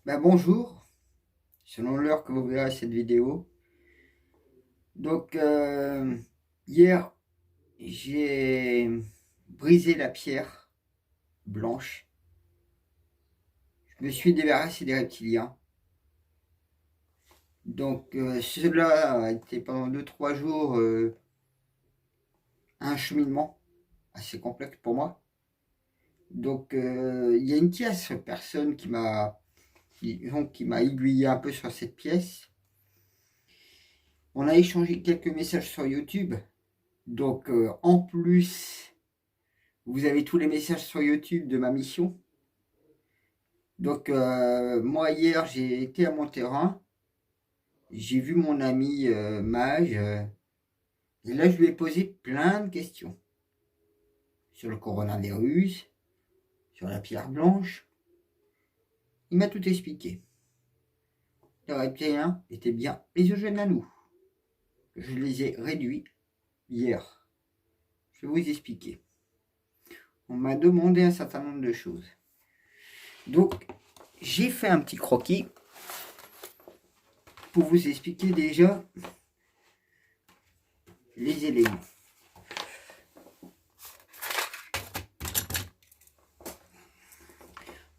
Bonjour, selon l'heure que vous verrez cette vidéo. Donc, hier, j'ai brisé la pierre blanche. Je me suis débarrassé des reptiliens. Donc, cela a été pendant 2 3 jours un cheminement assez complexe pour moi. Donc, il y a une tierce personne qui m'a aiguillé un peu sur cette pièce. On a échangé quelques messages sur YouTube. Donc, en plus, vous avez tous les messages sur YouTube de ma mission. Donc, moi, hier, j'ai été à mon terrain. J'ai vu mon ami Mage. Et là, je lui ai posé plein de questions. Sur le coronavirus, sur la pierre blanche. Il m'a tout expliqué. Les reptiliens étaient bien les yeux jaunes à nous. Je les ai réduits hier. Je vais vous expliquer. On m'a demandé un certain nombre de choses. Donc, j'ai fait un petit croquis pour vous expliquer déjà les éléments.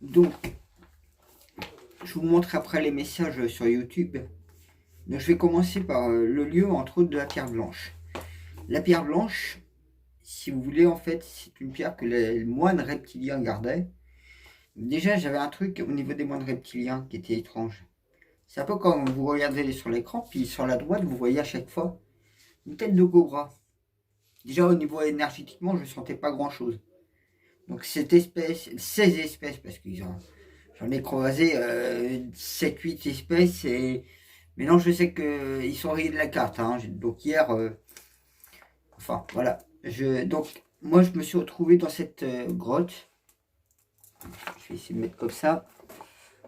Donc, je vous montre après les messages sur YouTube. Donc, je vais commencer par le lieu, entre autres, de la pierre blanche. La pierre blanche, si vous voulez, en fait, c'est une pierre que les moines reptiliens gardaient. Déjà, j'avais un truc au niveau des moines reptiliens qui était étrange. C'est un peu comme vous regardez sur l'écran, puis sur la droite, vous voyez à chaque fois une tête de cobra. Déjà, au niveau énergétiquement, je ne sentais pas grand-chose. Donc, cette espèce, ces espèces, parce j'en ai croisé 7-8 espèces, mais non, je sais qu'ils sont rayés de la carte. Hein. Donc, hier, enfin, voilà. Donc, moi, je me suis retrouvé dans cette grotte. Je vais essayer de mettre comme ça.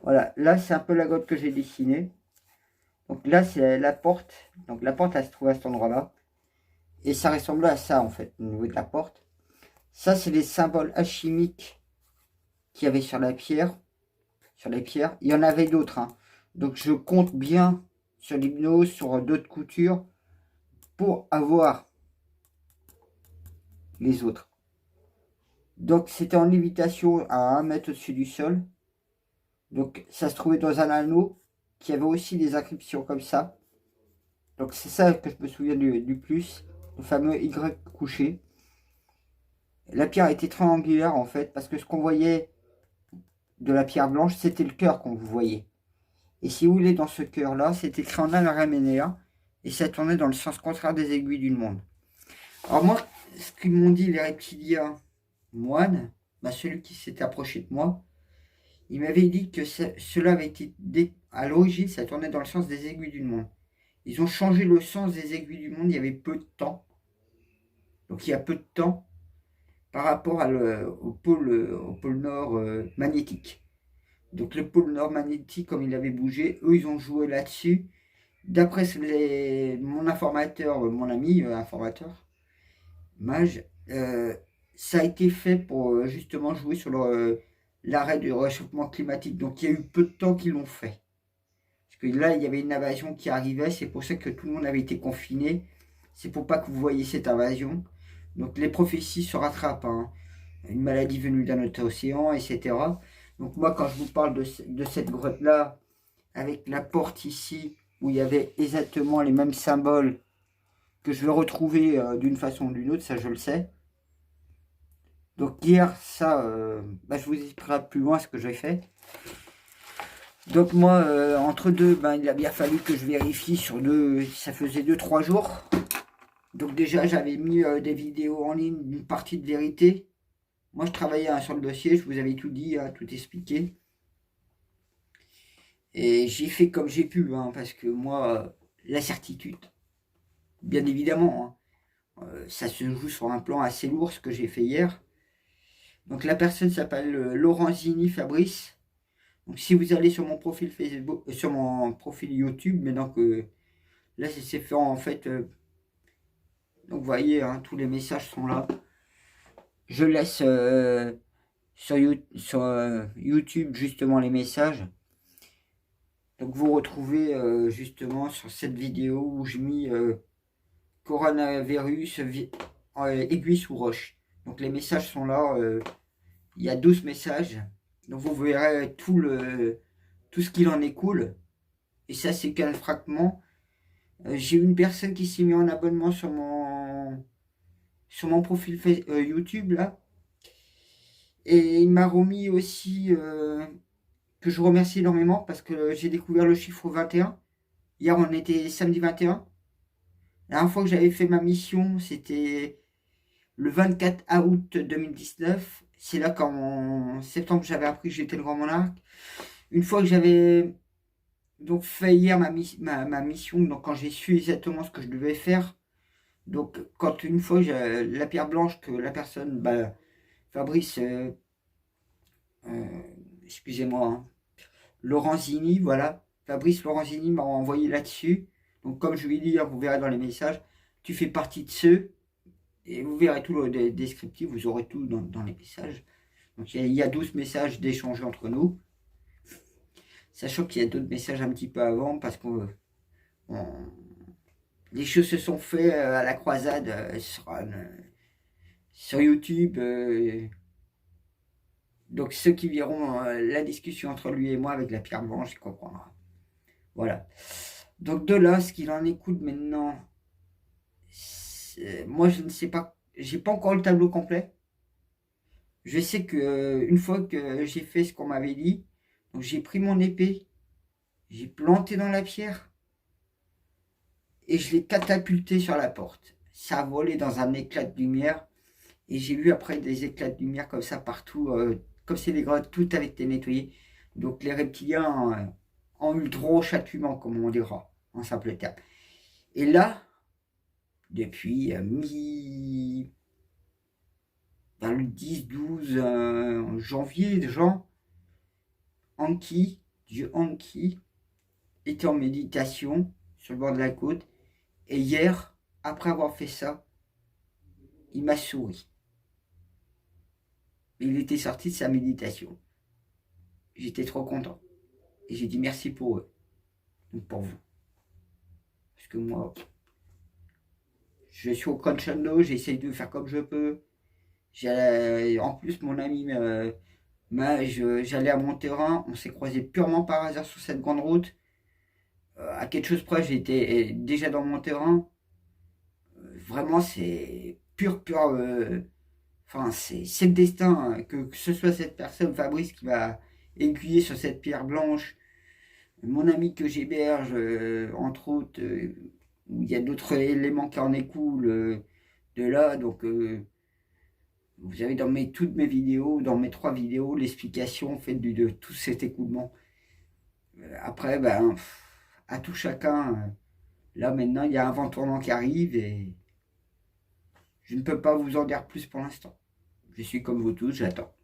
Voilà, là, c'est un peu la grotte que j'ai dessinée. Donc là, c'est la porte. Donc la porte, elle se trouve à cet endroit-là. Et ça ressemble à ça, en fait, au niveau de la porte. Ça, c'est les symboles alchimiques qu'il y avait sur la pierre. Sur les pierres. Il y en avait d'autres. Hein. Donc je compte bien sur l'hypnose, sur d'autres coutures, pour avoir les autres. Donc c'était en lévitation à 1 mètre au-dessus du sol. Donc ça se trouvait dans un anneau qui avait aussi des inscriptions comme ça. Donc c'est ça que je me souviens du plus. Le fameux Y couché. La pierre était triangulaire en fait, parce que ce qu'on voyait de la pierre blanche, c'était le cœur qu'on vous voyait. Et si vous voulez, dans ce cœur-là, c'était écrit en Alaraménéa, et ça tournait dans le sens contraire des aiguilles d'une montre. Alors moi, ce qu'ils m'ont dit les reptiliens moines, celui qui s'était approché de moi, il m'avait dit que cela avait été, à l'origine, ça tournait dans le sens des aiguilles d'une montre. Ils ont changé le sens des aiguilles du monde il y avait peu de temps. Donc il y a peu de temps, par rapport au pôle nord magnétique. Donc le pôle nord magnétique, comme il avait bougé, eux, ils ont joué là-dessus. D'après mon informateur, mon ami informateur, Mage, ça a été fait pour justement jouer sur l'arrêt du réchauffement climatique. Donc il y a eu peu de temps qu'ils l'ont fait. Parce que là, il y avait une invasion qui arrivait, c'est pour ça que tout le monde avait été confiné. C'est pour pas que vous voyez cette invasion. Donc les prophéties se rattrapent. Hein. Une maladie venue d'un autre océan, etc. Donc moi, quand je vous parle de cette grotte-là, avec la porte ici, où il y avait exactement les mêmes symboles que je vais retrouver d'une façon ou d'une autre, ça je le sais. Donc hier, ça, je vous expliquerai plus loin ce que j'ai fait. Donc moi, entre deux, il a bien fallu que je vérifie sur ça faisait 2 3 jours. Donc déjà, j'avais mis des vidéos en ligne d'une partie de vérité. Moi, je travaillais sur le dossier, je vous avais tout dit, tout expliqué. Et j'ai fait comme j'ai pu, hein, parce que moi, la certitude, bien évidemment, hein, ça se joue sur un plan assez lourd, ce que j'ai fait hier. Donc la personne s'appelle Lorenzini Fabrice. Donc si vous allez sur mon profil Facebook, sur mon profil YouTube, maintenant que là c'est fait en fait. Donc vous voyez, hein, tous les messages sont là. Je laisse sur YouTube justement les messages. Donc vous retrouvez justement sur cette vidéo où j'ai mis coronavirus aiguille sous roche. Donc les messages sont là, il y a 12 messages. Donc vous verrez tout ce qu'il en écoule. Et ça c'est qu'un fragment. J'ai une personne qui s'est mis en abonnement sur mon profil YouTube là. Et il m'a remis aussi que je remercie énormément parce que j'ai découvert le chiffre 21. Hier on était samedi 21. La dernière fois que j'avais fait ma mission, c'était le 24 août 2019. C'est là qu'en septembre, j'avais appris que j'étais le grand monarque. Une fois que j'avais donc fait hier ma mission, donc quand j'ai su exactement ce que je devais faire, donc quand une fois j'ai la pierre blanche que la personne, Fabrice, euh, excusez-moi, hein, Lorenzini, voilà, Fabrice Lorenzini m'a envoyé là-dessus. Donc comme je lui ai dit, vous verrez dans les messages, tu fais partie de ceux. Et vous verrez tout le descriptif, vous aurez tout dans les messages. Donc il y a 12 messages d'échange entre nous. Sachant qu'il y a d'autres messages un petit peu avant parce que les choses se sont faites à la croisade sur YouTube. Donc ceux qui verront la discussion entre lui et moi avec la pierre blanche, ils comprendront. Voilà. Donc de là, ce qu'il en écoute maintenant, moi je ne sais pas, j'ai pas encore le tableau complet. Je sais que une fois que j'ai fait ce qu'on m'avait dit, donc j'ai pris mon épée, j'ai planté dans la pierre et je l'ai catapulté sur la porte. Ça a volé dans un éclat de lumière et j'ai vu après des éclats de lumière comme ça partout, comme c'est les grottes, tout avait été nettoyé. Donc les reptiliens ont eu le droit au châtiment, comme on dira, en simple terme. Et là, depuis dans le 10-12 janvier, déjà, Anki, Dieu Anki, était en méditation sur le bord de la côte. Et hier, après avoir fait ça, il m'a souri. Il était sorti de sa méditation. J'étais trop content. Et j'ai dit merci pour eux. Donc pour vous. Parce que moi, je suis au crescendo, j'essaye de faire comme je peux. En plus, mon ami, j'allais à mon terrain, on s'est croisés purement par hasard sur cette grande route. À quelque chose près, j'étais déjà dans mon terrain. Vraiment, c'est pur. Enfin, c'est le destin, hein, que ce soit cette personne, Fabrice, qui m'a aiguillé sur cette pierre blanche, mon ami que j'héberge, entre autres, où il y a d'autres éléments qui en écoulent de là. Donc, vous avez dans toutes mes vidéos, dans mes 3 vidéos, l'explication faite de tout cet écoulement. Après, à tout chacun, là maintenant, il y a un vent tournant qui arrive et je ne peux pas vous en dire plus pour l'instant. Je suis comme vous tous, j'attends.